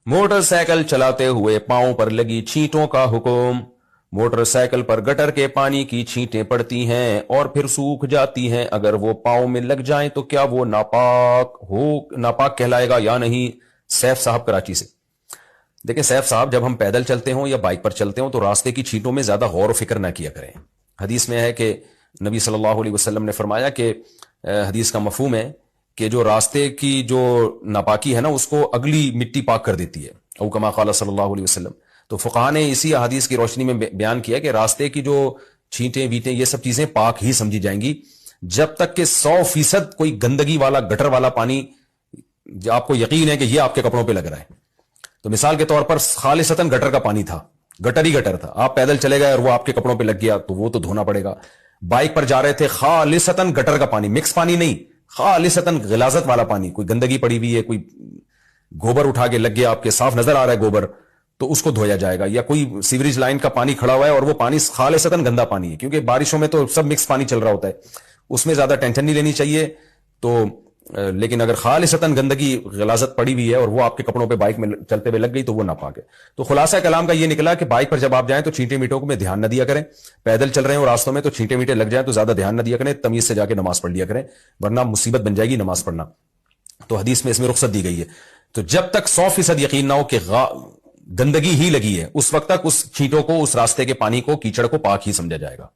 Motor cycle چلاتے ہوئے پاؤں پر لگی چھینٹوں کا حکم۔ موٹر سائیکل پر گٹر کے پانی کی چھینٹیں پڑتی ہیں اور پھر سوکھ جاتی ہیں، اگر وہ پاؤں میں لگ جائیں تو کیا وہ ناپاک کہلائے گا یا نہیں؟ سیف صاحب کراچی سے۔ دیکھیں سیف صاحب، جب ہم پیدل چلتے ہوں یا بائک پر چلتے ہوں تو راستے کی چھینٹوں میں زیادہ غور و فکر نہ کیا کریں۔ حدیث میں ہے کہ نبی صلی اللہ علیہ وسلم نے فرمایا کہ حدیث کا مفہوم ہے کہ جو راستے کی جو ناپاکی ہے نا اس کو اگلی مٹی پاک کر دیتی ہے، او کما قال صلی اللہ علیہ وسلم۔ تو فقہاء نے اسی احادیث کی روشنی میں بیان کیا کہ راستے کی جو چھینٹیں ویٹیں یہ سب چیزیں پاک ہی سمجھی جائیں گی جب تک کہ 100% کوئی گندگی والا گٹر والا پانی آپ کو یقین ہے کہ یہ آپ کے کپڑوں پہ لگ رہا ہے۔ تو مثال کے طور پر خالصتاً گٹر کا پانی تھا، گٹر ہی گٹر تھا، آپ پیدل چلے گئے اور وہ آپ کے کپڑوں پہ لگ گیا تو وہ تو دھونا پڑے گا۔ بائک پر جا رہے تھے، خالصتاً گٹر کا پانی، مکس پانی نہیں، خالصتاً غلاظت والا پانی، کوئی گندگی پڑی ہوئی ہے، کوئی گوبر اٹھا کے لگ گیا، آپ کے صاف نظر آ رہا ہے گوبر، تو اس کو دھویا جائے گا۔ یا کوئی سیوریج لائن کا پانی کھڑا ہوا ہے اور وہ پانی خالصتاً گندا پانی ہے، کیونکہ بارشوں میں تو سب مکس پانی چل رہا ہوتا ہے، اس میں زیادہ ٹینشن نہیں لینی چاہیے۔ تو لیکن اگر خالصتاً گندگی غلاظت پڑی ہوئی ہے اور وہ آپ کے کپڑوں پہ بائک میں چلتے ہوئے لگ گئی تو وہ ناپاک ہے۔ تو خلاصہ کلام کا یہ نکلا کہ بائک پر جب آپ جائیں تو چھینٹے میٹوں کو میں دھیان نہ دیا کریں، پیدل چل رہے ہیں اور راستوں میں تو چھینٹے میٹے لگ جائیں تو زیادہ دھیان نہ دیا کریں، تمیز سے جا کے نماز پڑھ لیا کریں، ورنہ مصیبت بن جائے گی نماز پڑھنا۔ تو حدیث میں اس میں رخصت دی گئی ہے۔ تو جب تک 100% یقین نہ ہو کہ گندگی ہی لگی ہے اس وقت تک اس چھینٹوں کو، اس راستے کے پانی کو، کیچڑ کو پاک ہی سمجھا جائے گا۔